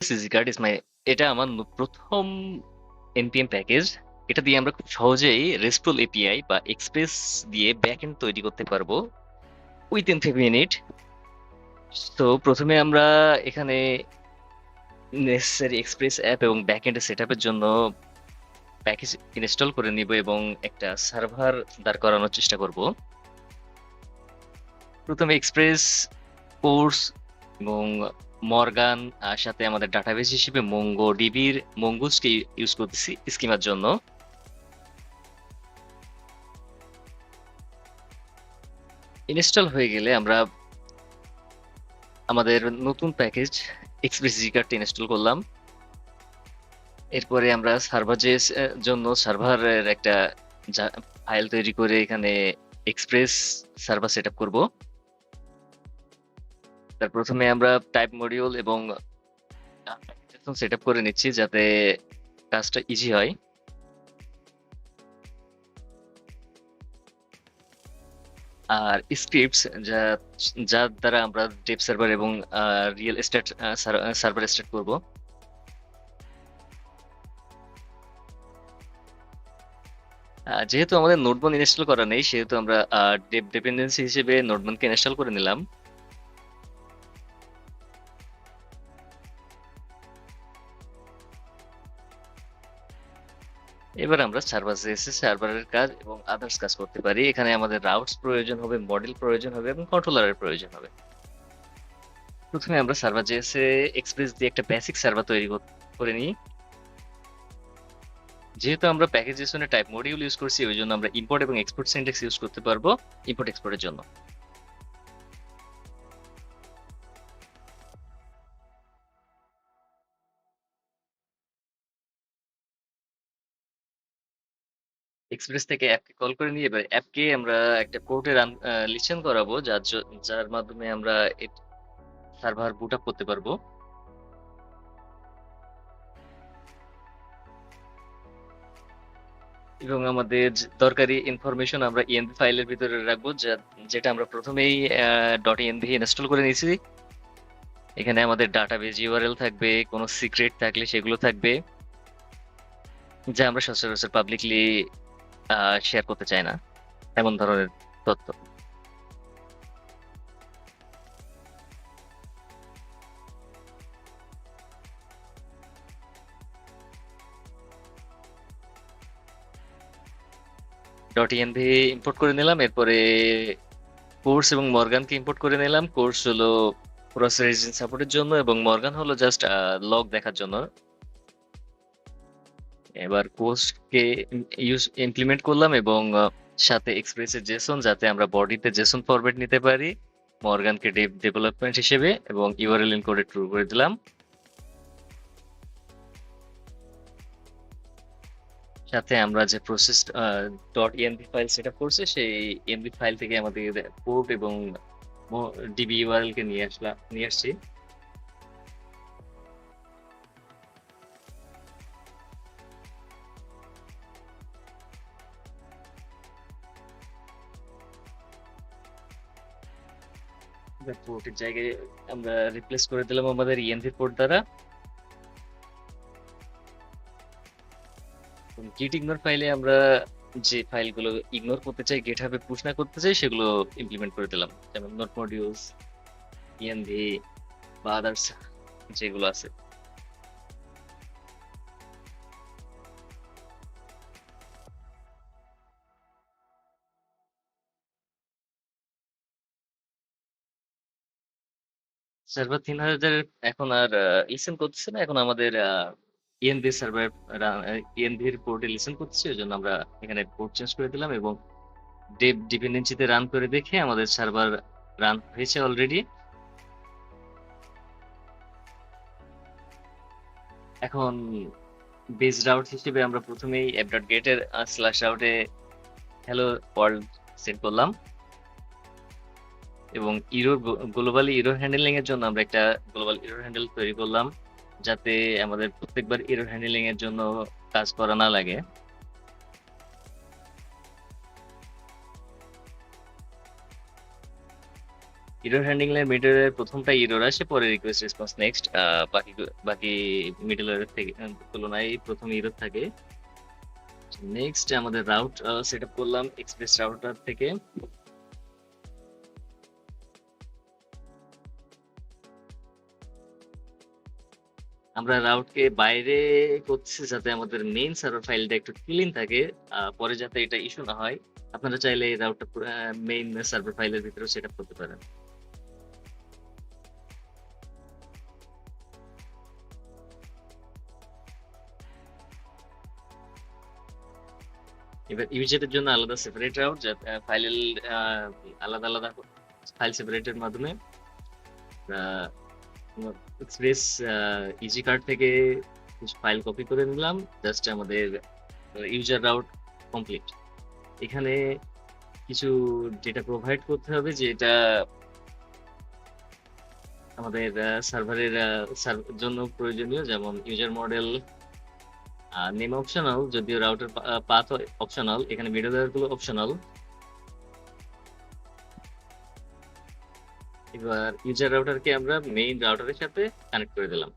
CC card is my এটা আমার প্রথম এনপিএম প্যাকেজ। এটা দিয়ে আমরা খুব সহজেই রেস্টফুল এপিআই বা এক্সপ্রেস দিয়ে ব্যাকএন্ড তৈরি করতে পারবো উইদিন 5 মিনিট। তো প্রথমে আমরা এখানে নেসেসারি এক্সপ্রেস অ্যাপ এবং ব্যাকএন্ড সেটআপের জন্য প্যাকেজ ইনস্টল করে নিব এবং একটা সার্ভার দাঁড় করানোর চেষ্টা করব। প্রথমে এক্সপ্রেস, কোর্স এবং মর্গান, আর সাথে আমাদের ডাটাবেস হিসেবে মঙ্গো ডিবির মঙ্গুসকে ইউজ করতেছি স্কিমার জন্য। ইনস্টল হয়ে গেলে আমরা আমাদের নতুন প্যাকেজ এক্সপ্রেস জিকার্ড ইনস্টল করলাম। এরপরে আমরা সার্ভার জন্য সার্ভারের একটা ফাইল তৈরি করে এখানে এক্সপ্রেস সার্ভার সেট আপ করবো। তার প্রথমে আমরা টাইপ মডিউল এবং সেট আপ করে নিচ্ছি যাতে কাজটা ইজি হয়। আর স্ক্রিপ্টস যার দ্বারা আমরা ডেপ সার্ভার এবং রিয়েল এস্টেট সার্ভার স্টার্ট করব। যেহেতু আমাদের নোটবন ইনস্টল করা নেই সেহেতু আমরা ডিপেন্ডেন্সি হিসেবে নোটবনকে ইনস্টল করে নিলাম। এবার আমরা সার্ভার জেএসএস সার্ভারের কাজ এবং আদার্স কাজ করতে পারি। এখানে আমাদের রাউটস প্রয়োজন হবে, মডেল প্রয়োজন হবে এবং কন্ট্রোলারের প্রয়োজন হবে। প্রথমে আমরা সার্ভার জেএসএ এক্সপ্রেস দিয়ে একটা বেসিক সার্ভার তৈরি করে নিই। যেহেতু আমরা প্যাকেজ জেসনে টাইপ মডিউল ইউজ করছি ওই জন্য আমরা ইম্পোর্ট এবং এক্সপোর্ট সিনট্যাক্স ইউজ করতে পারবো ইম্পোর্ট এক্সপোর্টের জন্য। এক্সপ্রেস থেকে অ্যাপকে কল করে নিয়ে এবার অ্যাপকে আমরা একটা পোর্টে লিসেন করাবো যার মাধ্যমে আমরা সার্ভার বুট আপ করতে পারবো। এবং আমাদের দরকারি ইনফরমেশন আমরা ইএনভি ফাইলের ভিতরে রাখবো যেটা আমরা প্রথমেই ডট ইএনভি ইনস্টল করে নিয়েছি। এখানে আমাদের ডাটাবেজ ইউআরএল থাকবে, কোনো সিক্রেট থাকলে সেগুলো থাকবে যা আমরা সচরাচর পাবলিকলি শেয়ার করতে চাই না এমন ধরনের তথ্য। ডট ইএনভি ইম্পোর্ট করে নিলাম। এরপরে কোর্স এবং মর্গানকে ইম্পোর্ট করে নিলাম। কোর্স হলো প্রসেস রিজন সাপোর্টের জন্য এবং মর্গান হলো জাস্ট লগ দেখার জন্য। এবার কোর্সকে ইমপ্লিমেন্ট করলাম এবং সাথে এক্সপ্রেসের জেসন যাতে আমরা বডিতে জেসন ফরম্যাট নিতে পারি, মর্গানকে ডেভেলপমেন্ট হিসেবে এবং ইউআরএল এনকোডে ট্রু করে দিলাম। সাথে আমরা যে process dot ENV file set up করছি সেই এনভি ফাইল থেকে আমাদের পোর্ট এবং ডিবি ইউআরএল কে নিয়ে আসছি। পোর্টের জায়গায় আমরা রিপ্লেস করে দিলাম আমাদের ইএনভি পোর্ট দ্বারা। গিট ইগনোর ফাইলে আমরা যে ফাইলগুলো ইগনোর করতে চাই, গেট হাবে পুশ না করতে চাই সেগুলো ইমপ্লিমেন্ট করে দিলাম, যেমন নোট মডিউলস, ইএনভি বা আদার্স যেগুলো আছে। সার্ভার 3000 এখন আর লিসেন করতেছে না, এখন আমাদের ইএনভি সার্ভার ইএনভির পোর্টে লিসেন করতেছে, ওই জন্য আমরা এখানে পোর্ট চেঞ্জ করে দিলাম এবং ডেপ ডিপেন্ডেন্সিতে রান করে দেখে আমাদের সার্ভার রান হয়েছে অলরেডি। এখন বেস রাউট হিসেবে আমরা প্রথমেই অ্যাপ ডট গেটের স্ল্যাশ রাউটে হ্যালো ওয়ার্ল্ড সেট করলাম এবং গ্লোবালি ইরোর হ্যান্ডেলিং এর জন্য আমরা একটা গ্লোবাল ইরোর হ্যান্ডেল তৈরি করলাম যাতে আমাদের প্রত্যেকবার ইরোর হ্যান্ডেলিং এর জন্য কাজ করা না লাগে। এরর হ্যান্ডলিং এর মিডলওয়্যার প্রথমটা এরর আসে, পরে রিকোয়েস্ট রেসপন্স নেক্সট। বাকি বাকি মিডলওয়্যার থেকে তুলনায় প্রথম এরর থাকে। নেক্সট আমাদের রাউট সেট আপ করলাম এক্সপ্রেস রাউটার থেকে। আমরা রাউটকে বাইরে করতেছি যাতে আমাদের মেইন সার্ভার ফাইলটা একটু ক্লিন থাকে, পরে যাতে এটা ইস্যু না হয়। আপনারা চাইলে এই রাউটটা মেইন সার্ভার ফাইলের ভিতরে সেট আপ করতে পারেন। এবার ইউজারের জন্য আলাদা সেপারেট রাউট, যাতে ফাইলের আলাদা আলাদা ফাইল সেপারেটের মাধ্যমে এক্সপ্রেস ইজি কার্ড থেকে কিছু ফাইল কপি করে নিলাম। জাস্ট আমাদের ইউজার রাউট কমপ্লিট। এখানে কিছু ডেটা প্রোভাইড করতে হবে, যেটা আমাদের সার্ভারের জন্য প্রয়োজনীয়, যেমন ইউজার মডেল, নেম অপশনাল, যদিও রাউটার পাথ অপশনাল, এখানে মিডলওয়্যার গুলো অপশনাল। এবার ইউজার রাউটারকে আমরা মেইন রাউটারের সাথে কানেক্ট করে দিলাম।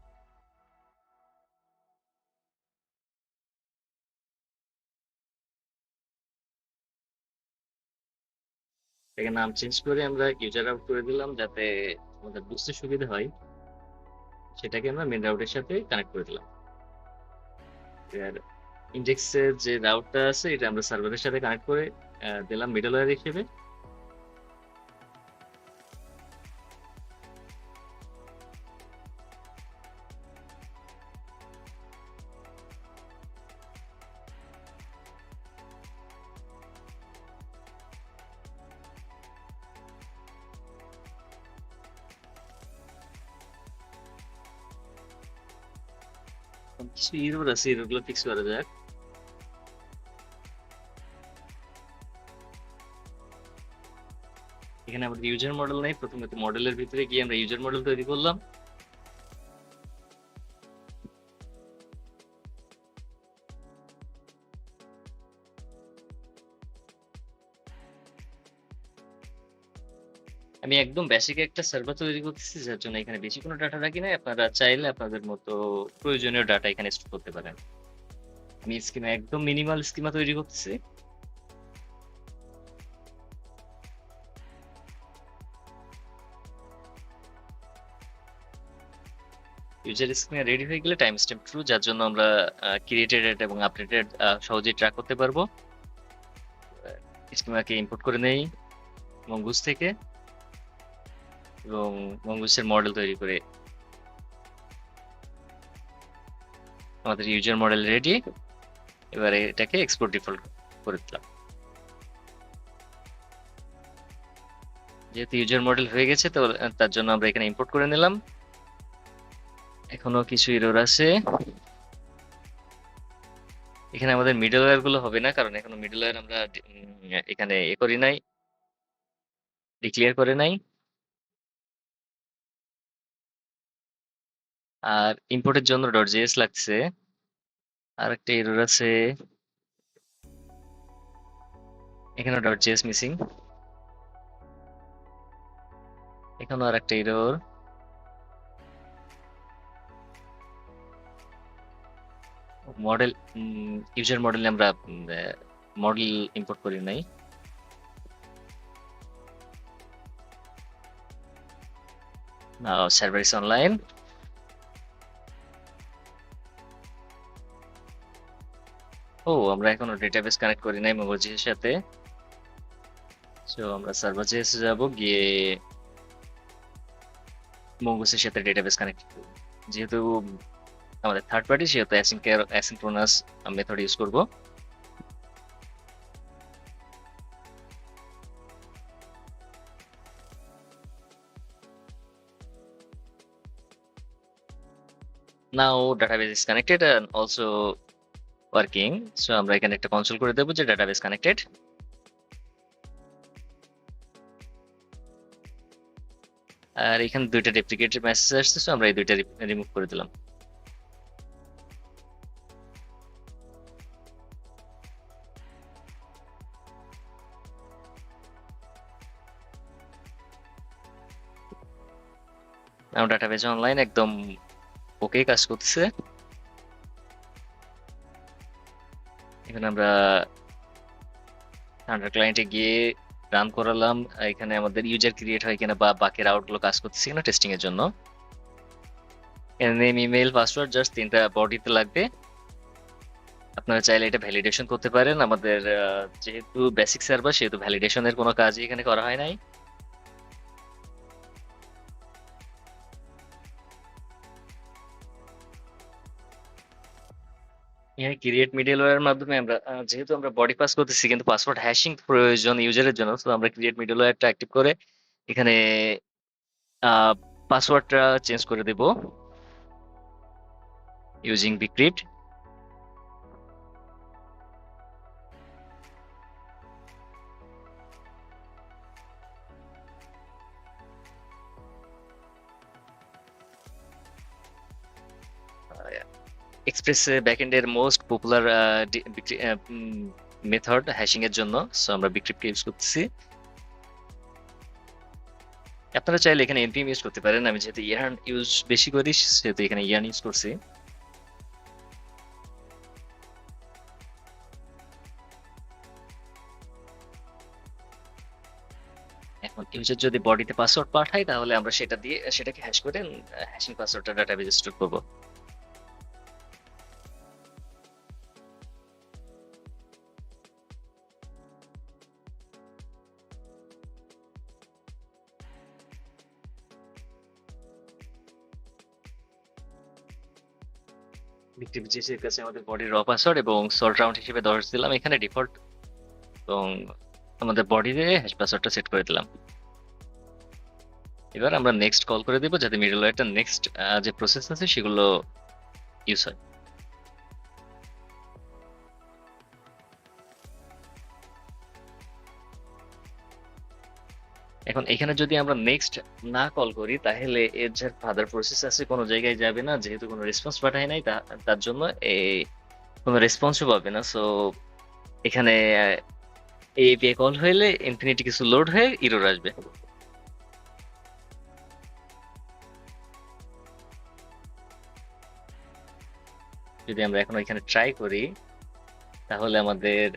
এটাকে নাম চেঞ্জ করে আমরা ইউজার রাউট করে দিলাম, যাতে আমাদের বুঝতে সুবিধা হয়। সেটাকে আমরা মেইন রাউটের সাথে কানেক্ট করে দিলাম। এবার ইন্ডেক্সের যে রাউটটা আছে এটা আমরা সার্ভারের সাথে কানেক্ট করে দিলাম মিডলওয়্যার হিসেবে। কিছু ইরর আছে, ইরর গুলো ফিক্স করা যাক। এখানে আমাদের ইউজার মডেল নেই, প্রথমে তো মডেলের ভিতরে গিয়ে আমরা ইউজার মডেল তৈরি করলাম। আমি একদম বেসিক একটা সার্ভার তৈরি করতেছি, যার জন্য এখানে বেশি কোনো ডাটা রাখি নাই। আপনারা চাইলে আপনাদের মতো প্রয়োজনীয় ডাটা এখানে স্টোর করতে পারেন। আমি স্কিমা একদম মিনিমাল স্কিমা তৈরি করতেছি। ইউজার স্কিমা রেডি হয়ে গেলে টাইম স্ট্যাম্প ট্রু, যার জন্য আমরা ক্রিয়েটেড এবং আপডেটেড সহজেই ট্র্যাক করতে পারবো। স্কিমাকে ইম্পোর্ট করে নেই মঙ্গুস থেকে, এবং মঙ্গুসের মডেল তৈরি করে আমাদের ইউজার মডেল রেডি। এবারে এটাকে এক্সপোর্ট ডিফল্ট করে দিলাম। যেহেতু ইউজার মডেল হয়ে গেছে, তো তার জন্য আমরা এখানে ইম্পোর্ট করে নিলাম। এখনো কিছু এরর আছে। এখানে আমাদের মিডলওয়্যার গুলো হবে না, কারণ এখনো মিডলওয়্যার আমরা এখানে এ করি নাই, ডিক্লেয়ার করে নাই। আর ইম্পোর্টের জন্য .js লাগছে। আর একটা এরর আছে, এখানে .js মিসিং। এখানে আর একটা এরর। মডেল, ইউজার মডেলে আমরা মডেল ইম্পোর্ট করি নাই। Server is online. ও, আমরা এখনো ডেটাবেস কানেক্ট করি নাই মোবাইল সাথে। সো আমরা সার্ভার জেএস যাব, গিয়ে মঙ্গুসের সাথে ডেটাবেস কানেক্ট। যেহেতু আমাদের থার্ড পার্টি, সেহেতু অ্যাসিনক্রোনাস মেথড ইউজ করব। Now database is connected and also working. So আমরা এখানে একটা কনসোল করে দেবো যে ডাটাবেস কানেক্টেড। আর এখানে দুইটা ডুপ্লিকেটেড মেসেজ আসছে, সো আমরা এই দুইটা রিমুভ করে দিলাম। আমার ডাটাবেজ অনলাইন একদম ওকে কাজ করতেছে। এখানে আমরা থান্ডার ক্লায়েন্টে গিয়ে রান করালাম। এখানে আমাদের ইউজার ক্রিয়েট হয় কিনা বা বাকি আউটগুলো কাজ করতেছে কিনা টেস্টিং এর জন্য। নেম, ইমেল, পাসওয়ার্ড জাস্ট ৩টা বডিতে লাগবে। আপনারা চাইলে এটা ভ্যালিডেশন করতে পারেন। আমাদের যেহেতু বেসিক সার্ভার সেহেতু ভ্যালিডেশনের কোনো কাজই এখানে করা হয় নাই। এখানে ক্রিয়েট মিডলওয়্যার এর মাধ্যমে আমরা যেহেতু আমরা বডি পাস করতেছি কিন্তু পাসওয়ার্ড হ্যাশিং প্রয়োজন ইউজারের জন্য, তো আমরা ক্রিয়েট মিডলওয়্যারটা অ্যাক্টিভ করে এখানে পাসওয়ার্ডটা চেঞ্জ করে দেব ইউজিং বিক্রিপ্ট। এক্সপ্রেস ব্যাকএন্ডের মোস্ট পপুলার মেথড হ্যাশিং এর জন্য, সো আমরা বিক্রিপ্ট ইউজ করতেছি। আপনারা চাইলে এখানে এনপিএম ইউজ করতে পারেন। আমি যেহেতু ইয়ার্ন ইউজ বেশি করি সেহেতু এখানে ইয়ার্ন ইউজ করছি। এখন ইউজার যদি বডিতে পাসওয়ার্ড পাঠায় তাহলে আমরা সেটা দিয়ে সেটাকে হ্যাশ করে হ্যাশিং পাসওয়ার্ডটা ডাটাবেজে স্টোর করব। ভিক্টিম জেসির কাছে আমাদের বডির র পাসওয়ার্ড এবং সল্ট রাউন্ড হিসেবে 10 দিলাম এখানে ডিফল্ট, এবং আমাদের বডিতে হ্যাশ পাসওয়ার্ডটা সেট করে দিলাম। এবার আমরা নেক্সট কল করে দেবো যাতে মিডলওয়্যারটা নেক্সট যে প্রসেস আছে সেগুলো ইউজ হয়। এখন এখানে যদি আমরা নেক্সট না কল করি তাহলে এর যে ফাদার প্রসেস আছে কোনো জায়গায় যাবে না, যেহেতু কোনো রেসপন্স পাঠায় নাই তার জন্য কোনো রেসপন্সও পাবে না। সো এখানে এই এপিআই কল হইলে ইনফিনিটি কিছু লোড হয়ে ইরর আসবে। যদি আমরা এখন এখানে ট্রাই করি তাহলে আমাদের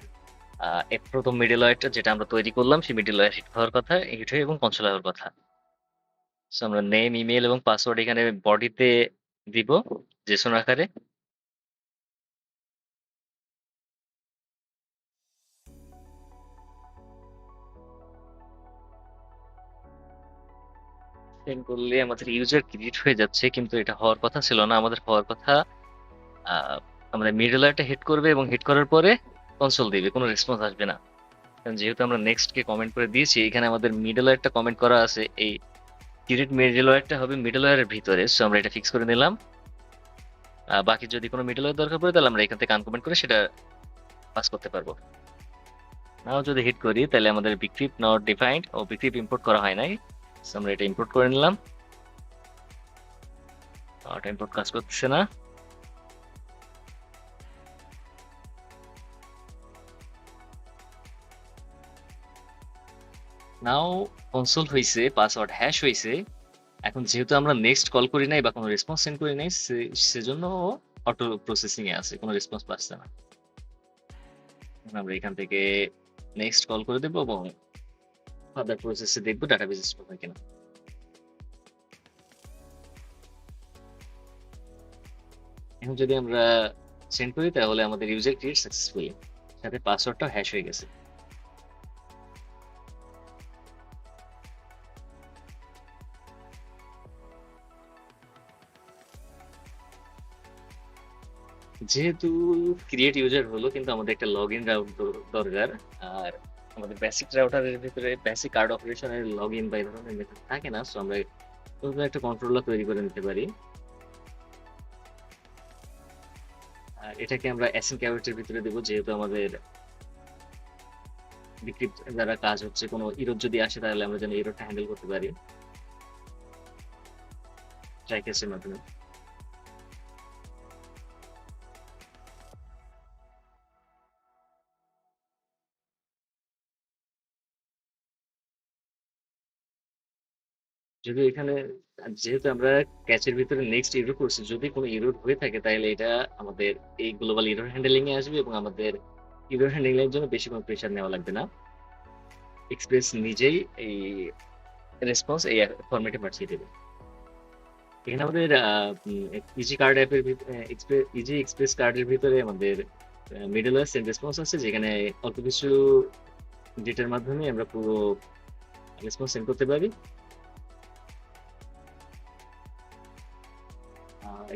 প্রথম মিডল ওয়্যারটা যেটা আমরা তৈরি করলাম সেই মিডল ওয়্যার হিট হওয়ার কথা, হিট হয়ে এবং কনসোল হওয়ার কথা। সো আমরা নেম, ইমেল এবং পাসওয়ার্ড এখানে বডিতে দিব জেসন আকারে। সেন্ড করলে আমাদের ইউজার ক্রিয়েট হয়ে যাচ্ছে, কিন্তু এটা হওয়ার কথা ছিল না। আমাদের হওয়ার কথা আমাদের মিডল ওয়্যারটা হিট করবে এবং হিট করার পরে কনসোল দিবে, কোনো রেসপন্স আসবে না। কারণ যেহেতু আমরা নেক্সট কে কমেন্ট করে দিয়েছি, এখানে আমাদের মিডল ওয়্যারটা কমেন্ট করা আছে, এই ক্রিয়েট মিডল ওয়্যারটা হবে মিডল ওয়্যারের ভিতরে। সো আমরা এটা ফিক্স করে নিলাম। বাকি যদি কোনো মিডল ওয়্যার দরকার পড়ে তাহলে আমরা এখান থেকে আনকমেন্ট করে সেটা পাস করতে পারবো। নাও যদি হিট করি তাহলে আমাদের বিক্রিপ্ট নট ডিফাইন্ড ও বিক্রিপ্ট ইম্পোর্ট করা হয় নাই। So আমরা এটা ইম্পোর্ট করে নিলাম। এটা ইম্পোর্ট কাজ করতেছে না। নাও কনসোল হয়েছে, পাসওয়ার্ড হ্যাশ হয়েছে। এখন যেহেতু আমরা নেক্সট কল করি নাই বা কোনো রেসপন্স সেন্ড করি নাই, সেজন্য অটো প্রসেসিং এ আছে, কোনো রেসপন্স পাচ্ছে না। এখন আমরা এখান থেকে নেক্সট কল করে দেবো এবং ফার্দার প্রসেসে দেখবো ডাটাবেস স্টোর হয় কিনা। এখন যদি আমরা সেন্ড করি তাহলে আমাদের ইউজার ক্রিয়েট সাকসেসফুলি, সাথে পাসওয়ার্ডটা হ্যাশ হয়ে গেছে। যেহেতু ক্রিয়েট ইউজার হলো কিন্তু আমাদের একটা লগ ইন রাউট দরকার। আর আমাদের বেসিক রাউটারের ভিতরে বেসিক কার্ড অপারেশনের লগ ইন বা এই ধরনের মেথড থাকে না। সো আমরা নতুন একটা কন্ট্রোলার তৈরি করে নিতে পারি। আর এটাকে আমরা অ্যাসিন ক্যারেক্টারের ভিতরে দেবো, যেহেতু আমাদের ডিক্রিপ্ট দ্বারা কাজ হচ্ছে, কোনো ইরর যদি আসে তাহলে আমরা যেন ইররটা হ্যান্ডেল করতে পারি ট্রাই কেসের মাধ্যমে। যদি এখানে যেহেতু আমরা ক্যাচের ভিতরে নেক্সট ইরোড করছি, যদি কোনো ইরোড হয়ে থাকে তাহলে এটা আমাদের এই গ্লোবাল ইরোড হ্যান্ডেলিং এ আসবে এবং আমাদের ইরোড হ্যান্ডেলিং এর জন্য বেশি কোনো প্রেশার নেওয়া লাগবে না। এক্সপ্রেস নিজেই এই রেসপন্স এই ফরম্যাটে পাঠিয়ে দেবে। এখানে আমাদের ইজি কার্ড অ্যাপের ইজি এক্সপ্রেস কার্ডের ভিতরে আমাদের মিডল সেন্ড রেসপন্স আছে, যেখানে অল্প কিছু ডেটার মাধ্যমে আমরা পুরো রেসপন্স সেন্ড করতে পারি।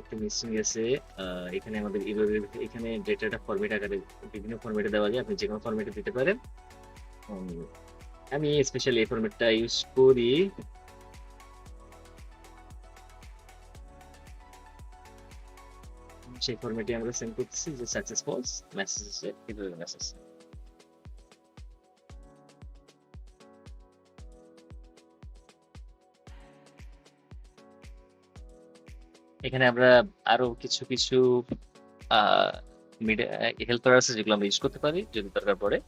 একটু মিসিং আছে। এখানে আমাদের এখানে ডেটাটা ফরম্যাট আকারে বিভিন্ন ফরম্যাটে দেওয়া যায়, আপনি যে কোনো ফরম্যাটে দিতে পারেন। উম, আমি স্পেশালি এই ফরম্যাটটা ইউজ করি। সেই ফরম্যাটে আমরা সেন্ড করতেছি যে সাকসেসফুল মেসেজ আছে, এভাবে মেসেজ। এখানে আমরা আরো কিছু কিছু হেল্পার আছে যেগুলো আমরা ইউজ করতে পারি যদি দরকার পড়ে।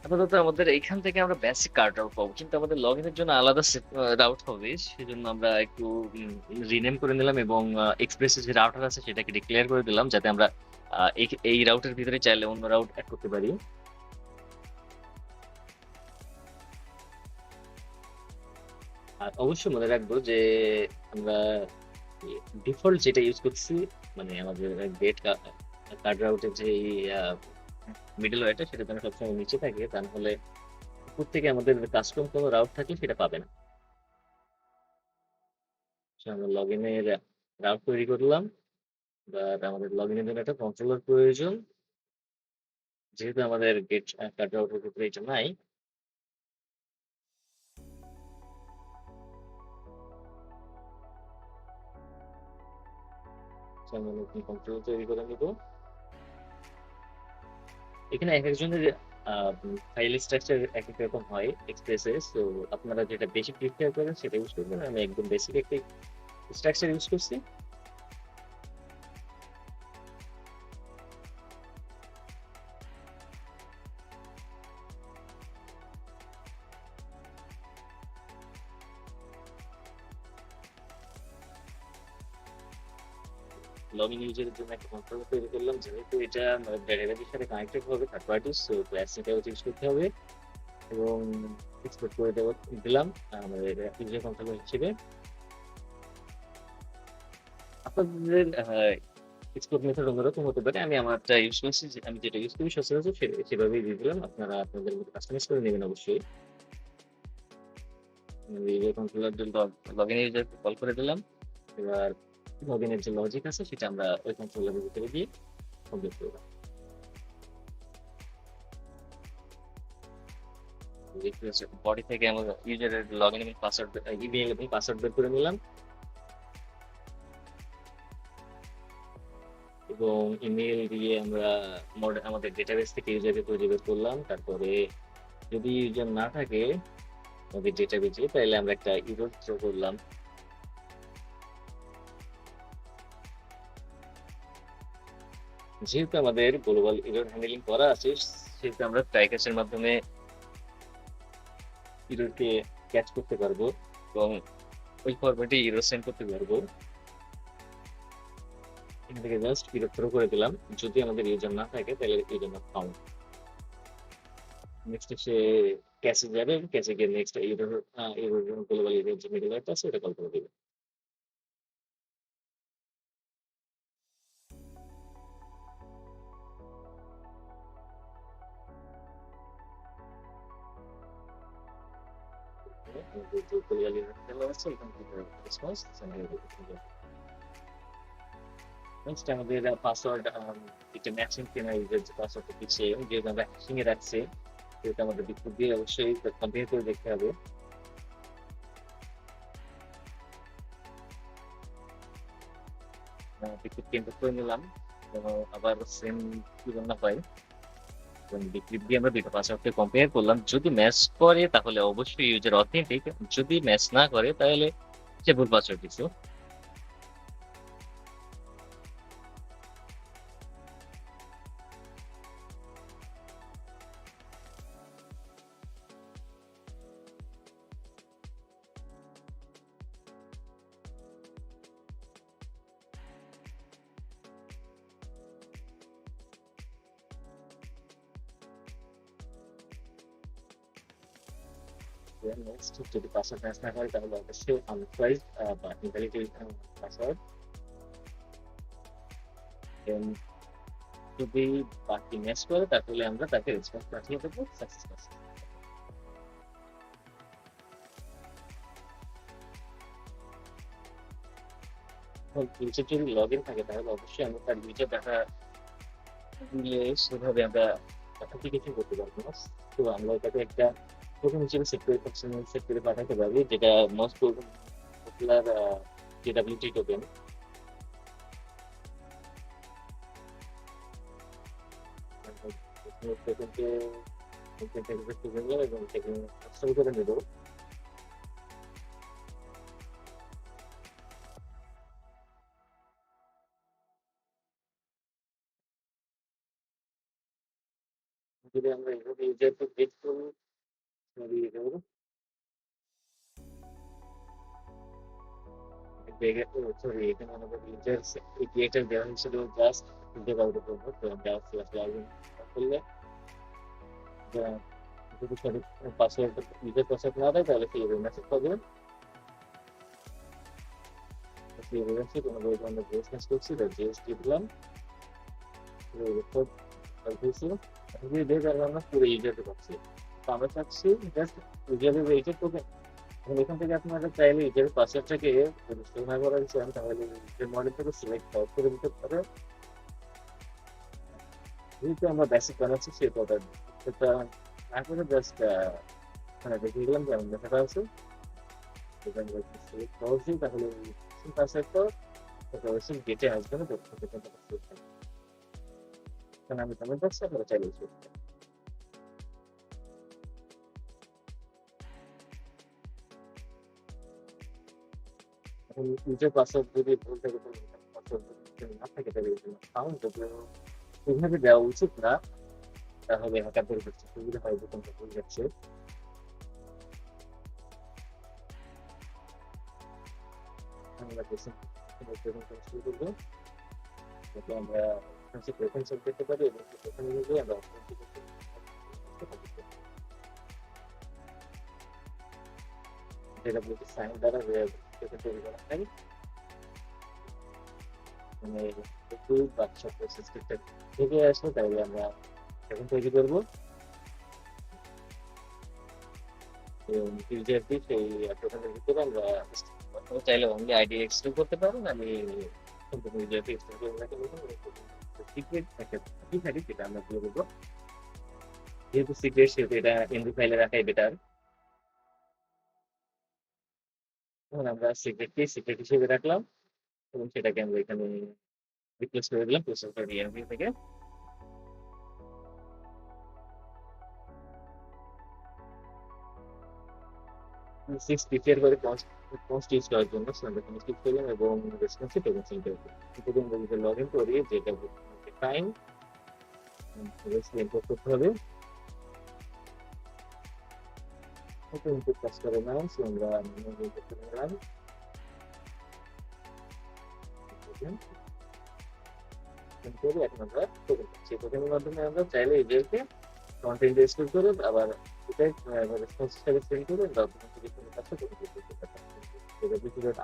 আপাতত আমাদের এইখান থেকে আমরা বেসিক কার্ড রাউট পাবো, কিন্তু আমাদের লগ ইনের জন্য আলাদা রাউট হবে, সেজন্য আমরা একটু রিনেম করে নিলাম এবং এক্সপ্রেসের যে রাউটার আছে সেটাকে ডিক্লেয়ার করে দিলাম, যাতে আমরা এই রাউটের ভিতরে চাইলে অন্য রাউট অ্যাড করতে পারি। আর অবশ্যই মনে রাখবো যে আমরা ডিফল্ট যেটা ইউজ করছি, মানে আমাদের গেট কার্ড রাউটের যে মিডল ওয়েটা, সেটা যেন সবসময় নিচে থাকে, তা নাহলে উপর থেকে আমাদের কাস্টম কোনো রাউট থাকলে সেটা পাবে না। So, আমরা লগ ইনের রাউট তৈরি করলাম, বাট আমাদের লগ ইনের জন্য একটা কন্ট্রোলার প্রয়োজন, যেহেতু আমাদের গেট কার্ড রাউটের ভিতরে এটা নাই। So, আমরা নতুন কন্ট্রোলার তৈরি করে নিব। এখানে এক একজনের ফাইল স্ট্রাকচার এক এক রকম হয় এক্সপ্রেসে, তো আপনারা যেটা বেশি প্রিফার করেন সেটা ইউজ করবেন। আমি একদম বেসিক একটা স্ট্রাকচার ইউজ করছি। লগ ইন ইউজারের জন্য একটা কন্ট্রোলার তৈরি করলাম, যেহেতু এটা ডেটাবেসের সাথে কানেক্টেড হবে থার্ড পার্টি, সো ক্লাসিটাও ইউজ করতে হবে এবং এক্সপোর্ট করে দিলাম আমাদের ইউজার কন্ট্রোলার হিসেবে। আপনাদের এক্সপোর্ট মেথড অন্যরকম হতে পারে, আমি আমারটা ইউজ করছি, আমি যেটা ইউজ করি সচরাচর সেভাবেই দিয়ে দিলাম। আপনারা আপনাদের মতো কাস্টমাইজ করে নেবেন অবশ্যই। User controller log in user call করে দিলাম। এবার লগ ইনের যে লজিক আছে সেটা আমরা ওই কন্ট্রোলারের ভিতরে দিয়ে কমপ্লিট করলাম। বডি থেকে আমরা ইউজারের লগ ইন এবং পাসওয়ার্ড, ইমেল এবং পাসওয়ার্ড বের করে নিলাম এবং ইমেল দিয়ে আমরা আমাদের ডেটাবেস থেকে ইউজারকে খুঁজে বের করলাম। তারপরে যদি ইউজার না থাকে আমাদের ডেটাবেসে, তাহলে আমরা একটা ইরোড থ্রো করলাম। যেহেতু আমাদের গ্লোবাল ইরোড হ্যান্ডলিং করা আছে, সেহেতু আমরা ট্রাই ক্যাচের মাধ্যমে ইরোডকে ক্যাচ করতে পারবো এবং ওই ফরম্যাটে ইরোড সেন্ড করতে পারবো। এখান থেকে জাস্ট ইরোড থ্রো করে দিলাম, যদি আমাদের ইউজার না থাকে তাহলে ইউজার নট ফাউন্ড। নেক্সট সে ক্যাচে যাবে, ক্যাচে গিয়ে নেক্সট ইরোড ইরোড গ্লোবাল ইরোড যে মিডল আছে ওটা কল করে দিবে। গ্লোবাল ইরোড আছে, এখান থেকে রেসপন্স নেক্সট আমাদের পাসওয়ার্ড এটা ম্যাচিং কিনা, ইউজার যে পাসওয়ার্ডটা দিচ্ছে, যেহেতু আমরা হ্যাশিং এ রাখছি সেহেতু আমাদের বিটকয়েন দিয়ে অবশ্যই কম্পেয়ার করে দেখতে হবে। বিটকয়েন ইনপুট করে নিলাম, যেন আবার সেম কি না হয়। ডিক্রিপ্ট দিয়ে আমরা দুইটা পাসওয়ার্ডকে কম্পেয়ার করলাম, যদি ম্যাচ করে তাহলে অবশ্যই ইউজার অথেন্টিক, যদি ম্যাচ না করে তাহলে সে ভুল পাসওয়ার্ড দিচ্ছে। নেক্সট যদি পাসওয়ার্ড ম্যাচ না করে তাহলে অবশ্যই আনঅথরাইজড বা ইনভ্যালিড পাসওয়ার্ড। দেন যদি বাকি ম্যাচ করে তাহলে আমরা তাকে রেসপন্স পাঠিয়ে দেবো সাকসেস পাসওয়ার্ড। ইউজার যদি লগ ইন থাকে তাহলে অবশ্যই আমরা তার ইউজার ডাটা দিয়ে সেভাবে আমরা অথেন্টিকেশন করতে পারবো না। তো আমরা এটাকে একটা টোকেন হিসেবে সেট করে পাঠাতে পারি, যেটা মোস্ট পপুলার জেডাব্লিউটি টোকেন। টোকেনকে এবং কাস্টম করে নেব। যদি আমরা এইভাবে ইউজারকে গেট করি, সরি এখানে আমাদের ইউজার ক্রিয়েটার দেওয়া হয়েছিল জাস্ট খুঁজে পাওয়ার জন্য। তো আমরা লগ ইন করলে যদি সঠিক পাসওয়ার্ড ইউজার পাসওয়ার্ড না দেয় তাহলে সেই মেসেজ পাবে। সেই মেসেজ কোনো আমরা জিএস ম্যাচ করছি, তো জিএসটি দিলাম, রেকর্ড পাইতেছি। যদি দেখে আমরা পুরো ইউজারকে পাচ্ছি। তো আমরা চাচ্ছি জাস্ট ইউজারের রেটেড টোকেন। এখান থেকে আপনারা চাইলে ইউজারের পাসওয়ার্ডটাকে রেজিস্টার না করার চান তাহলে ইউজার মডেল থেকে সিলেক্ট আউট করে দিতে পারে। যেহেতু আমরা বেসিক বানাচ্ছি সেই কথা সেটা না করে জাস্ট দেখে দিলাম যে আমার লেখাটা আছে, সিলেক্ট করছি, তাহলে পাসওয়ার্ডটা অবশ্যই গেটে আসবে না। কারণ আমি কমেন্ট বক্সে আপনারা চাইলে এখন ইউজার পাসওয়ার্ড যদি ভুল থাকে পাসওয়ার্ড না থাকে তাহলে কাউন্ট যদিও এইভাবে দেওয়া উচিত না, তাহলে হ্যাকারদের কাছে সুবিধা হয় বোতামটা ভুল যাচ্ছে। আমরা শুরু করবো, যাতে আমরা প্রেফারেন্স করতে পারি এবং সেখানে অনুযায়ী আমরা যেটা বলছি সাইন দ্বারা তৈরি করা হয়, মানে একটু বাচ্চা প্রসেস থেকে আসলে তাহলে আমরা এখন তৈরি করবো ইউজারটি সেই টোকেনের ভিতরে আমরা চাইলে অনলি আইডি এক্সটেন্ড করতে পারেন। আমি ইউজারটি এক্সটেন্ড করে রাখি, সিক্রেট থাকে কি থাকে সেটা আমরা বলে দেবো। যেহেতু সিক্রেট সেহেতু এটা এমডি ফাইলে রাখাই বেটার। এখন আমরা সিক্রেটকে সিক্রেট হিসেবে রাখলাম এবং সেটাকে আমরা এখানে রিপ্লেস করে দিলাম প্রসেসর ইএমভি থেকে। সিক্স প্রিপেয়ার করে কনস্ট ইউজ করার জন্য আমরা কনস্ট ইউজ করলাম এবং রেসপন্সিভ এবং সিম্পল এবং লগ ইন করি যেটা টাইম ইম্পোর্ট করতে হবে। ইনপুট কাজ করে না আমরা করতে নিলাম। এখন আমরা টোকেন পাচ্ছি, টোকেনের মাধ্যমে আমরা চাইলে ইউজারকে কন্টেন্ট এক্সপোর্ট করে আবার এটাই রেসপন্স হিসেবে সেন্ড করে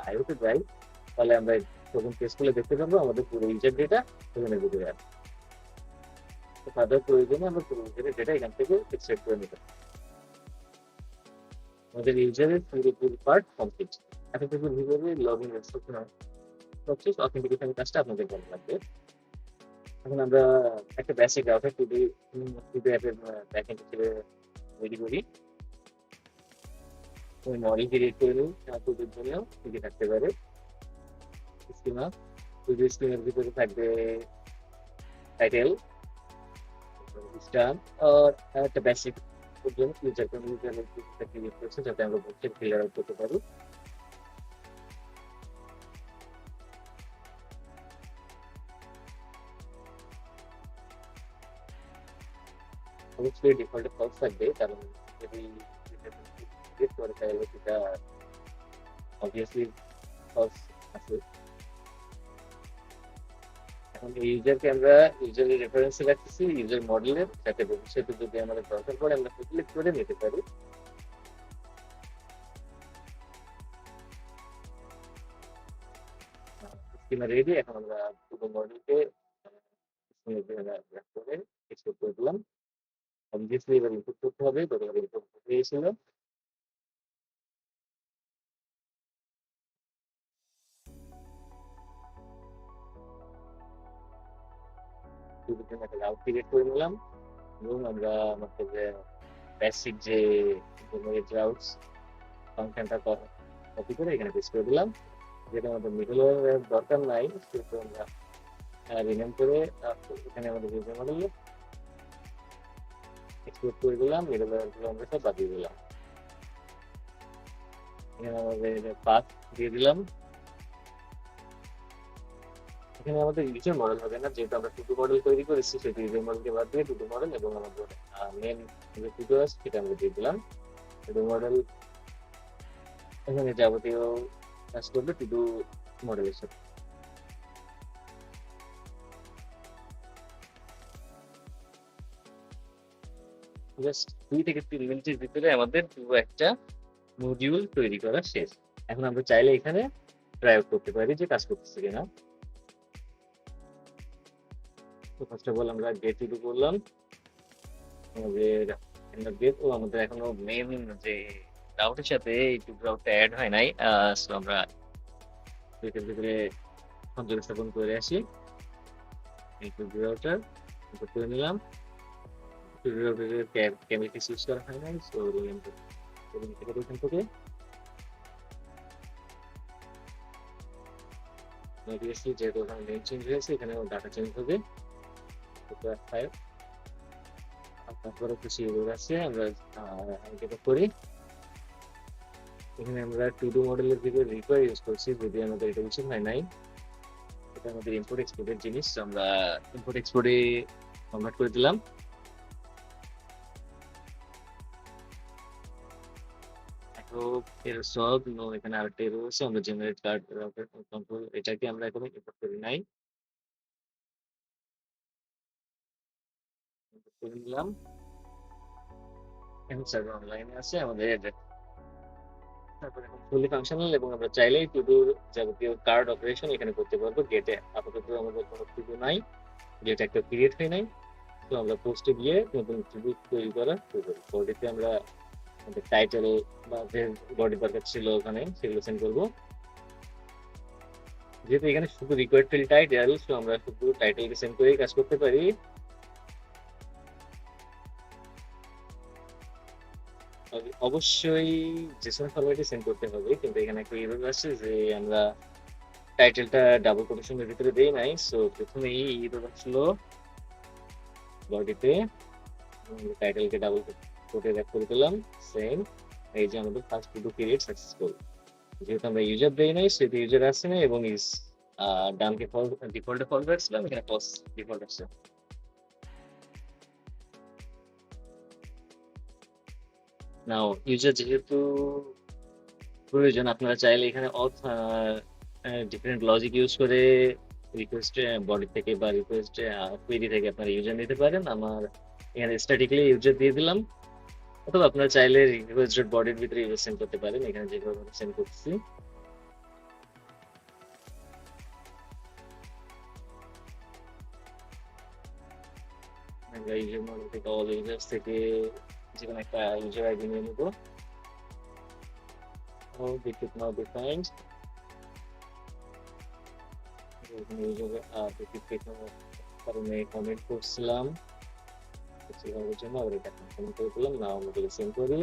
আইওতে যাই, তাহলে আমরা টোকেন টেস্ট করলে দেখতে পাবো আমাদের পুরো ইউজার ডেটা টোকেনের ভিতরে আছে। তাদের প্রয়োজনে আমরা পুরো ইউজারের ডেটা এখান থেকে এক্সট্রাক্ট করে নিতে পারি। আমাদের ইউজারের পুরোপুরি পার্ট কমপ্লিট। এখন থেকে ভিতরে লগ ইন সবচেয়ে অথেন্টিকেশন কাজটা আপনাদের ভালো লাগবে। এখন আমরা একটা বেসিক রাউটার টুডি অ্যাপের ব্যাকএন্ড হিসেবে তৈরি করি। ওই মডেল ক্রিয়েট করে নিই টুডির জন্য ঠিকই থাকতে পারে। স্কিমা টুডি স্কিমের ভিতরে থাকবে টাইটেল, স্টার আর একটা বেসিক প্রবলেম ইউজার ক্রিয়েট করছে যাতে আমরা বুককে ফিগার আউট করতে পারি। অবশ্যই ডিফল্টে ফলস থাকবে, কারণ যদি ক্রিয়েট করে তাহলে সেটা অবভিয়াসলি ফলস আছে। এখন এই ইউজারকে আমরা ইউজারের রেফারেন্সে রাখতেছি ইউজার মডেলের, যাতে ভবিষ্যতে যদি আমাদের দরকার পড়ে আমরা সিলেক্ট করে নিতে পারি। স্কিমা রেডি, এখন আমরা পুরো মডেলকে করে এক্সপোর্ট করে দিলাম। অবভিয়াসলি এবার ইনপুট করতে হবে, গতবার ইনপুট হয়েছিল। দুটোর জন্য একটা রাউট ক্রিয়েট করে নিলাম এবং আমরা আমাদের বেসিক যে জেনারেট রাউটস ফাংশনটা কপি করে এখানে পেস্ট করে দিলাম। যেটা আমাদের মিডল দরকার নাই সেটা আমরা রিনেম করে এখানে আমাদের ইউজার মডেল এক্সপোর্ট করে দিলাম, মিডল গুলো আমরা সব বাদ দিয়ে দিলাম। এখানে আমাদের পাথ দিয়ে দিলাম। এখানে আমাদের ইউজার মডেল হবে না, যেহেতু আমরা টুটু মডেল তৈরি করেছি সেটা ইউজার মডেলকে বাদ দিয়ে টুটু মডেল এবং আমাদের মেন যে টুটু আছে সেটা আমরা দিয়ে দিলাম। টুটু মডেল এখানে যাবতীয় কাজ করবে টুটু মডেলের সাথে। জাস্ট 2 থেকে 3 মিনিটের ভিতরে আমাদের পুরো একটা মডিউল তৈরি করা শেষ। এখন আমরা চাইলে এখানে ট্রাই আউট করতে পারি যে কাজ করতেছে কিনা। তো ফার্স্ট অফ অল আমরা গেট টু করলাম, আমাদের গেট ও আমাদের এখনো মেন যে রাউটের সাথে এই টু রাউটটা অ্যাড হয় নাই। সো আমরা গেটের ভিতরে সংযোগ স্থাপন করে আসি। এই টু রাউটার করে নিলাম। টু রাউটারের কেমিটি সুইচ করা হয় নাই, সো নিতে পারি এখান থেকে। অবভিয়াসলি যেহেতু ওখানে নেম চেঞ্জ হয়েছে এখানে ডাটা চেঞ্জ হবে। তারপরে কিছু এরর আছে, আমরা যেটা করি এখানে আমরা টু ডু মডেলের দিকে রিকোয়ার ইউজ করছি, যদি আমাদের এটা উচিত হয় নাই। এটা আমাদের ইম্পোর্ট এক্সপোর্টের জিনিস, আমরা ইম্পোর্ট এক্সপোর্টে কনভার্ট করে দিলাম। এর সব নো, এখানে আরেকটা এরর আছে, আমরা জেনারেট কার্ড কন্ট্রোল এটাকে আমরা এখনো ইম্পোর্ট করি নাই, করে নিলাম। এখন সার্ভার অনলাইনে আছে আমাদের, তারপরে এখন ফুলি ফাংশনাল এবং আমরা চাইলেই টু ডু যাবতীয় কার্ড অপারেশন এখানে করতে পারবো। গেটে আপাতত আমাদের কোনো টু ডু নাই, গেট একটা ক্রিয়েট হয় নাই। তো আমরা পোস্টে গিয়ে নতুন টু ডু তৈরি করা শুরু করি। বডিতে আমরা আমাদের টাইটেল বা যে বডি দরকার ছিল ওখানে সেগুলো সেন্ড করবো। যেহেতু এখানে শুধু রিকোয়ার্ড ফিল্ড টাইটেল, তো আমরা শুধু টাইটেলকে সেন্ড করেই কাজ করতে পারি। অবশ্যই জেসন ফরম্যাটে সেন্ড করতে হবে, কিন্তু এখানে একটা এরর আছে যে আমরা টাইটেলটা ডাবল কোটেশনের ভিতরে দেই নাই। সো প্রথমে এই এরর আসলো বডিতে, টাইটেলকে ডাবল কোটে র্যাপ করে দিলাম। সেম, এই যে আমাদের first to do create successful. যেহেতু আমরা ইউজার দেই নাই সেহেতু ইউজার আসছে না এবং ইজ ডানকে ডিফল্টে ফলস রাখছিলাম, এখানে ফলস ডিফল্ট আসছে। নাও ইউজার যেহেতু প্রয়োজন, আপনারা চাইলে এখানে অথ ডিফারেন্ট লজিক ইউজ করে রিকোয়েস্ট বডি থেকে বা রিকোয়েস্ট কুয়েরি থেকে আপনারা ইউজার নিতে পারেন। আমার এখানে স্ট্যাটিকলি ইউজার দিয়ে দিলাম, অথবা আপনারা চাইলে রিকোয়েস্ট ডট বডির ভিতরে ইউজার সেন্ড করতে পারেন, এখানে যেভাবে সেন্ড করতেছি। আমরা ইউজার মডেল থেকে অল ইউজার্স থেকে যেকোনো একটা ইউজার আইডি নিয়ে নেবো। বিটুইট নাও ডিফাইন্ড, ইউজার বিটুইট কারণে কমেন্ট করছিলাম সেভাবের জন্য আবার এটা কনফার্ম করে দিলাম। না আমাদের সেন্ড করি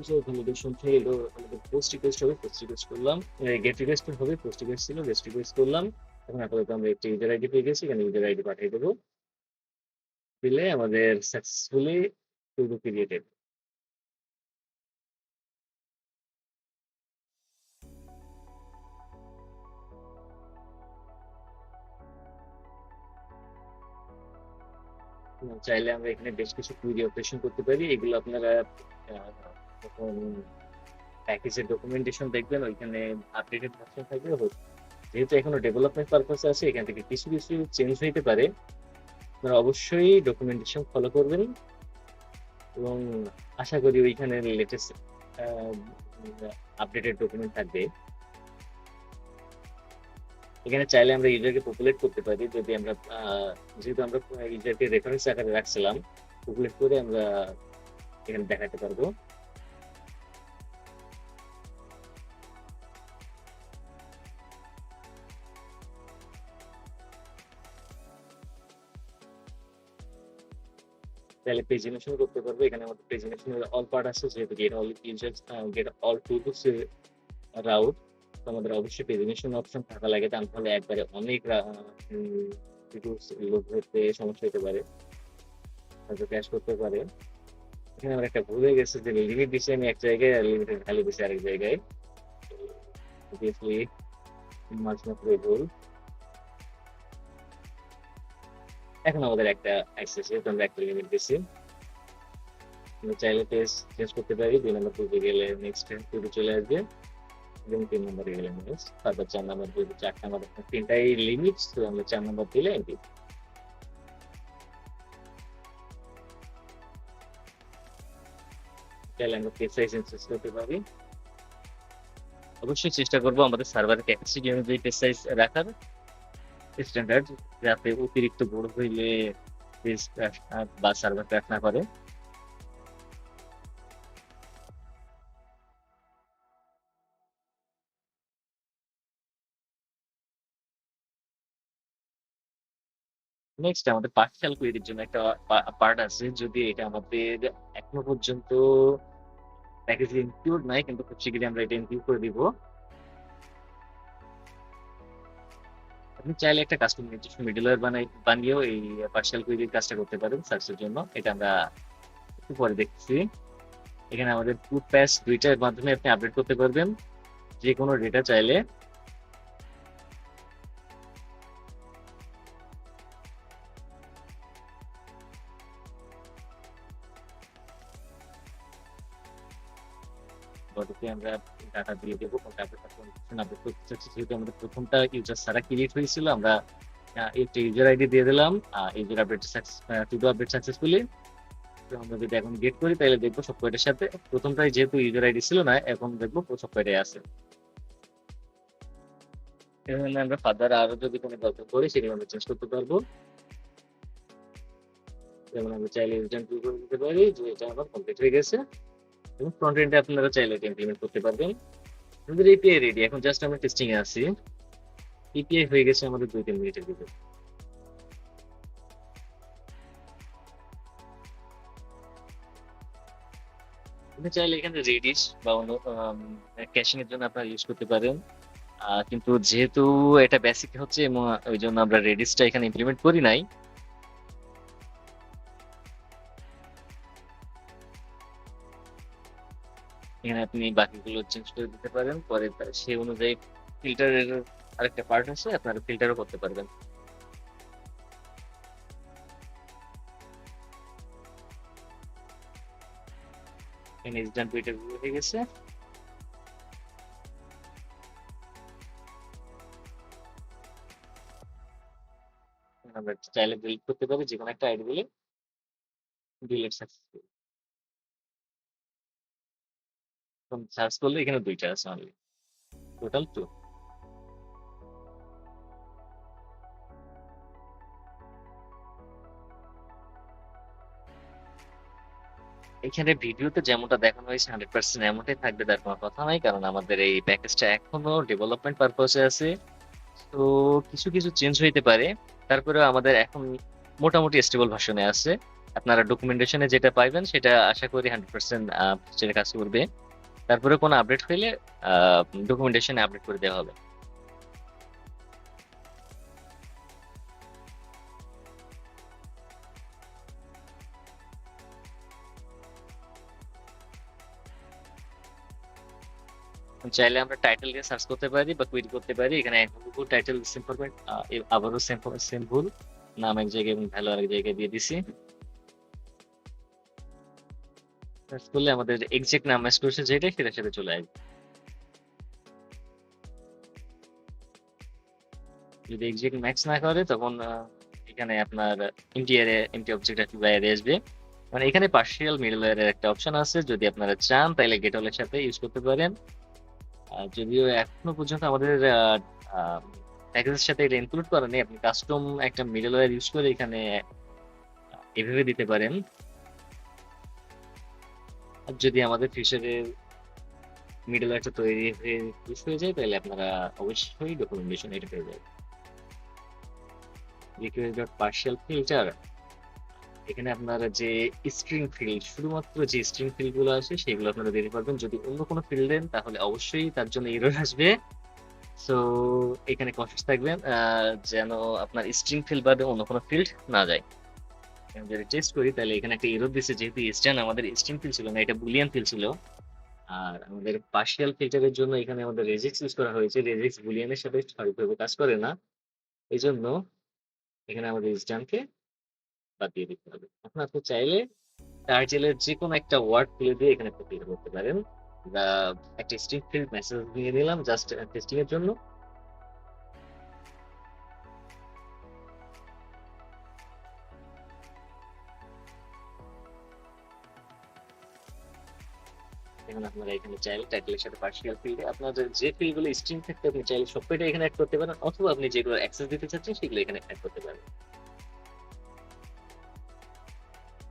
যে ভ্যালিডেশন ফেল, আমাদের পোস্ট রিকোয়েস্ট হবে, পোস্ট রিকোয়েস্ট করলাম, গেট রিকোয়েস্ট হবে, পোস্ট রিকোয়েস্ট ছিল, গেট রিকোয়েস্ট করলাম। এখন আপাতত আমরা একটি ইউজার আইডি পেয়ে গেছি, এখানে ইউজার আইডি পাঠিয়ে দেবো, দিলে আমাদের সাকসেসফুলি টুডু ক্রিয়েটেড। চাইলে আমরা এখানে বেশ কিছু কুইরি অপারেশন করতে পারি, এগুলো আপনারা যখন প্যাকেজের ডকুমেন্টেশন দেখবেন ওইখানে আপডেটেড ভার্সন থাকবে। যেহেতু এখনো ডেভেলপমেন্ট পারপাসে আছে, এখান থেকে কিছু কিছু চেঞ্জ হইতে পারে, আপনারা অবশ্যই ডকুমেন্টেশন ফলো করবেন এবং আশা করি ওইখানে লেটেস্ট আপডেটেড ডকুমেন্ট থাকবে। এখানে চাইলে আমরা ইউজারকে পপুলেট করতে পারি, যদি আমরা যেহেতু আমরা ইউজারকে রেফারেন্স আকারে রাখছিলাম, পপুলেট করে আমরা এখানে দেখাতে পারবো। চাইলে প্রেজেন্টেশন করতে পারবো, এখানে আমাদের প্রেজেন্টেশনের অল পার্ট আছে, যেহেতু gate all users gate all tools route, তো আমাদের অবশ্যই প্রেজেন্টেশন অপশন থাকা লাগে, তা নাহলে একবারে অনেক লোড হতে সমস্যা হতে পারে, হয়তো ক্র্যাশ করতে পারে। এখানে আমার একটা ভুল হয়ে গেছে যে লিমিট দিচ্ছি আমি এক জায়গায় আর লিমিটেড ভ্যালু দিচ্ছি আরেক জায়গায়, অবভিয়াসলি মাঝমাত্র ভুল। এখন আমাদের একটা অ্যাক্সেস, যেহেতু আমরা একটা লিমিট দিচ্ছি, আমরা চাইলে পেজ চেঞ্জ করতে পারি। 2 নম্বর টুলতে গেলে নেক্সট টুলে চলে আসবে এবং 3 নম্বরে গেলে নেক্সট, তারপর 4 নম্বর, 4 নম্বর, তিনটাই লিমিট, তো আমরা 4 নম্বর দিলে এন্ট্রি। চাইলে আমরা পেজ সাইজ ইনক্রিজ করতে পারি। অবশ্যই চেষ্টা করবো আমাদের সার্ভারের ক্যাপাসিটি অনুযায়ী পেজ সাইজ রাখার স্ট্যান্ডার্ড, যাতে অতিরিক্ত বড় হইলে পেজ বা সার্ভার ক্র্যাশ না করে। নেক্সট আমাদের পার্শিয়াল কুইরির জন্য একটা পার্ট আছে, যদি এটা আমাদের এখনো পর্যন্ত প্যাকেজে ইনক্লুড নাই, কিন্তু খুব শীঘ্রই আমরা এটা ইনক্লুড করে দিব। আপনি চাইলে একটা কাস্টম নিজস্ব মিডলওয়্যার বানিয়েও এই পার্শিয়াল কুইরির কাজটা করতে পারেন সার্চের জন্য, এটা আমরা একটু পরে দেখছি। এখানে আমাদের পুট প্যাচ দুইটার মাধ্যমে আপনি আপডেট করতে পারবেন যে কোনো ডেটা চাইলে। বডিতে আমরা ডাটা দিয়ে দেবো, কোনটা আপডেট করতে চাচ্ছি। যেহেতু আমাদের প্রথমটা ইউজার ছাড়া ক্রিয়েট হয়েছিল, আমরা একটা ইউজার আইডি দিয়ে দিলাম, user update Tudu update successfully. তো আমরা যদি এখন গেট করি তাহলে দেখবো সব কয়টার সাথে, প্রথমটাই যেহেতু ইউজার আইডি ছিল না, এখন দেখবো সব কয়টাই আছে। এখানে আমরা ফার্দার আরো যদি কোনো দরকার পড়ে সেগুলো আমরা চেঞ্জ করতে পারবো। যেমন আমরা চাইলে ইনস্ট্যান্ট করে দিতে পারি যে এটা আমার কমপ্লিট হয়ে গেছে, এবং ফ্রন্ট এন্ডে আপনারা চাইলে এটা ইমপ্লিমেন্ট করতে পারবেন। আমাদের এপিআই রেডি, এখন জাস্ট আমরা টেস্টিং এ আছি। এপিআই হয়ে গেছে আমাদের 2-3 মিনিটের ভিতরে। আপনি চাইলে এখানে রেডিস বা অন্য ক্যাশিং এর জন্য আপনারা ইউজ করতে পারেন, কিন্তু যেহেতু এটা বেসিক হচ্ছে এবং ওই জন্য আমরা রেডিসটা এখানে ইমপ্লিমেন্ট করি নাই। এখানে আপনি বাকিগুলো চেঞ্জ করে দিতে পারেন, পরে সেই অনুযায়ী ফিল্টারের আরেকটা পার্ট আছে, আপনারা ফিল্টারও করতে পারবেন। এখানে ইনস্ট্যান্ট টুইটার হয়ে গেছে। আমরা চাইলে ডিলিট করতে পারি, যে কোনো একটা আইডি দিলে ডিলিট সাকসেসফুল। সার্চ করলে এখানে 2টা আছে অনলি, টোটাল 2। এখানে ভিডিওতে যেমনটা দেখানো হয়েছে 100% এমনটাই থাকবে, তার কোনো কথা নাই, কারণ আমাদের এই প্যাকেজটা এখনো ডেভেলপমেন্ট পারপাসে আছে, তো কিছু কিছু চেঞ্জ হইতে পারে। তারপরে আমাদের এখন মোটামুটি স্টেবল ভার্সনে আছে। আপনারা ডকুমেন্টেশনে যেটা পাইবেন সেটা আশা করি 100% ফিচারে কাজ করবে। তারপরে কোনো আপডেট হইলে ডকুমেন্টেশনে আপডেট করে দেওয়া হবে। চাইলে আমরা টাইটেল দিয়ে সার্চ করতে পারি বা কুইরি করতে পারি। এখানে টাইটেল সেম ফরম্যাট, আবারও সেম ভুল, নাম এক জায়গায় এবং ভ্যালু আরেক জায়গায় দিয়ে দিছি। সার্চ করলে আমাদের এক্সাক্ট নাম ম্যাচ করছে যেটা সেটার সাথে চলে আসবে। যদি এক্সাক্ট ম্যাচ না করে তখন এখানে আপনার এমটি অবজেক্ট বাইরে আসবে। মানে এখানে পার্শিয়াল মিডলওয়্যারের একটা অপশন আছে, যদি আপনারা চান তাহলে গেটওয়ালের সাথে ইউজ করতে পারেন। যদিও এখনো পর্যন্ত আমাদের প্যাকেজের সাথে এটা ইনক্লুড করা নেই, আপনি কাস্টম একটা মিডলওয়্যার ইউজ করে এখানে এভাবে দিতে পারেন। আর যদি আমাদের ফিচারের মিডলওয়্যারটা তৈরি হয়ে ইউজ হয়ে যায় তাহলে আপনারা অবশ্যই ডকুমেন্টেশন এটা পেয়ে যাবেন। রিকোয়েস্ট ডট পার্শিয়াল ফিল্টার, এখানে আপনারা যে স্ট্রিং ফিল্ড, শুধুমাত্র যে স্ট্রিং ফিল্ড গুলো আছে সেগুলো আপনারা দিতে পারবেন। যদি অন্য কোনো ফিল্ড দেন তাহলে অবশ্যই তার জন্য এরর আসবে। সো এখানে কনফিউজ থাকবেন যেন আপনার স্ট্রিং ফিল্ড বাদে অন্য কোনো ফিল্ড না যায়। আমি যদি টেস্ট করি তাহলে এখানে একটা এরর দিচ্ছে, যেহেতু স্ট্যান্ড আমাদের স্ট্রিং ফিল্ড ছিল না, এটা বুলিয়ান ফিল্ড ছিল। আর আমাদের পার্শিয়াল ফিল্টারের জন্য এখানে আমাদের রেজেক্স ইউজ করা হয়েছে, রেজেক্স বুলিয়ানের সাথে সঠিকভাবে কাজ করে না, এই জন্য এখানে আমাদের স্ট্যান্ডকে বাদ দিয়ে দিতে হবে। এখন আপনি চাইলে টাইটেলের যে কোনো একটা ওয়ার্ড তুলে দিয়ে এখানে প্রক্রিয়া করতে পারেন। বা একটা স্ট্রিং ফিল্ড মেসেজ দিয়ে দিলাম জাস্ট টেস্টিং এর জন্য। এখন আপনারা এখানে চাইলে টাইটেলের সাথে পার্শিয়াল ফিল্ডে আপনাদের যে ফিল্ডগুলো স্ট্রিং থাকতে আপনি চাইলে সবকটা এখানে অ্যাড করতে পারেন, অথবা আপনি যেগুলো অ্যাক্সেস দিতে চাচ্ছেন সেগুলো এখানে অ্যাড করতে পারেন।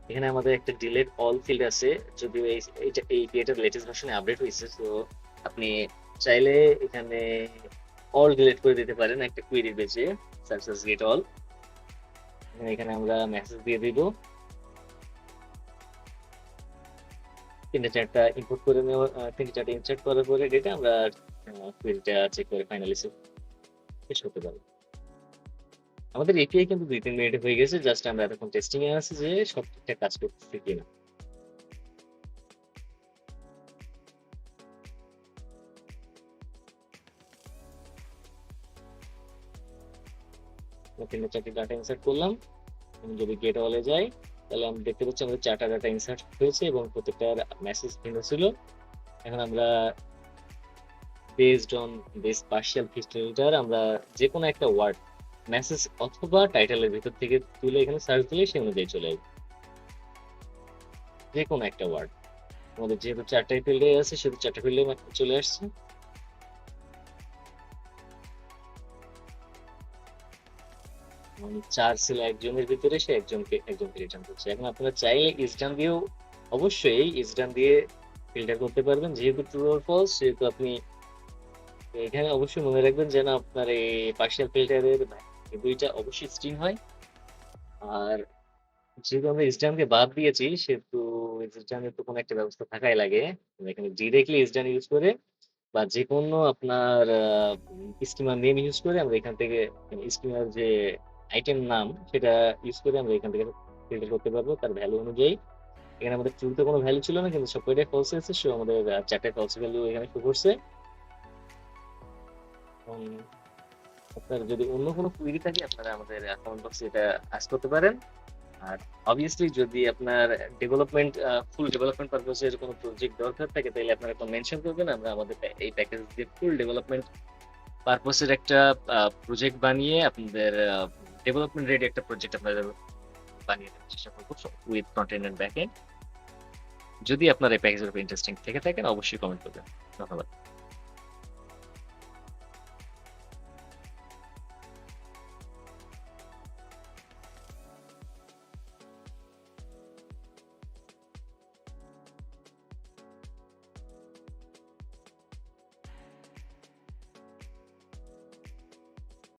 এখানে আমাদের একটা ডিলেট অল ফিল্ড আছে, যদিও এই ক্রিয়েটার লেটেস্ট ভার্সনে আপডেট হয়েছে। তো আপনি চাইলে এখানে অল ডিলিট করে দিতে পারেন একটা কুইরির বেজে, সার্চ গেট অল। এখানে আমরা মেসেজ দিয়ে দিব, তিনটে চারটা ইনপুট করে নেওয়া, তিনটে চারটা ইনসার্ট করার পরে ডেটা আমরা কুইরিটা চেক করে ফাইনালি শেষ করতে পারবো। আমাদের এপিআই কিন্তু 2-3 মিনিটে হয়ে গেছে, জাস্ট আমরা এতক্ষণ টেস্টিং এ আছি যে সব ঠিকঠাক কাজ করতেছে কিনা। তিনটে চারটি ডাটা ইনসার্ট করলাম, যদি গেট অলে যাই তাহলে আমরা দেখতে পাচ্ছি আমাদের 4টা ডাটা ইনসার্ট হয়েছে এবং প্রত্যেকটার মেসেজ ভিন্ন ছিল। এখন আমরা based on this partial filter আমরা যে কোনো একটা ওয়ার্ড মেসেজ অথবা টাইটেলের ভিতর থেকে তুলে এখানে সার্চ দিলে সে অনুযায়ী চলে আসবে যে কোনো একটা ওয়ার্ড। আমাদের যেহেতু 4টাই ফিল্ডে আছে সেহেতু 4টা ফিল্ডে চলে আসছে। চার ছিল একজনের ভিতরে, সে একজনকে রিটার্ন করছে। এখন আপনারা চাইলে ইসডান দিয়েও অবশ্যই ইসডান দিয়ে ফিল্টার করতে পারবেন, যেহেতু ট্রু অর ফলস, সেহেতু আপনি এখানে অবশ্যই মনে রাখবেন যেন আপনার এই পার্শিয়াল ফিল্টারের দুইটা অবশ্যই স্ট্রিং হয়। আর যেহেতু আমরা ইসডানকে বাদ দিয়েছি সেহেতু ইসডানের তো কোনো একটা ব্যবস্থা থাকাই লাগে। এখানে ডিরেক্টলি ইসডান ইউজ করে বা যে কোনো আপনার স্কিমার নেম ইউজ করে আমরা এখান থেকে স্কিমার যে আইটেম নাম সেটা ইউজ করে আমরা এখান থেকে ফিল্টার করতে পারবো তার ভ্যালু অনুযায়ী। এখানে আমাদের ট্রুতে কোনো ভ্যালু ছিল না, কিন্তু সবকটাই ফলস হয়েছে, সো আমাদের 4টা ফলস ভ্যালু এখানে শো করছে। আপনার যদি অন্য কোনো কুইরি থাকে আপনারা আমাদের কমেন্ট বক্সে এটা আস্ক করতে পারেন। আর অবভিয়াসলি যদি আপনার ডেভেলপমেন্ট ফুল ডেভেলপমেন্ট পারপোজের কোনো প্রজেক্ট দরকার থাকে তাহলে আপনারা একটা মেনশন করবেন, আমরা আমাদের এই প্যাকেজ দিয়ে ফুল ডেভেলপমেন্ট পারপোজের একটা প্রজেক্ট বানিয়ে আপনাদের ডেভেলপমেন্ট রেডি একটা প্রজেক্ট আপনাদের বানিয়ে দেওয়ার চেষ্টা করবো উইথ ফ্রন্ট-এন্ড এন্ড ব্যাক-এন্ড। যদি আপনার এই প্যাকেজের উপর ইন্টারেস্টিং থেকে থাকেন অবশ্যই কমেন্ট করবেন। ধন্যবাদ।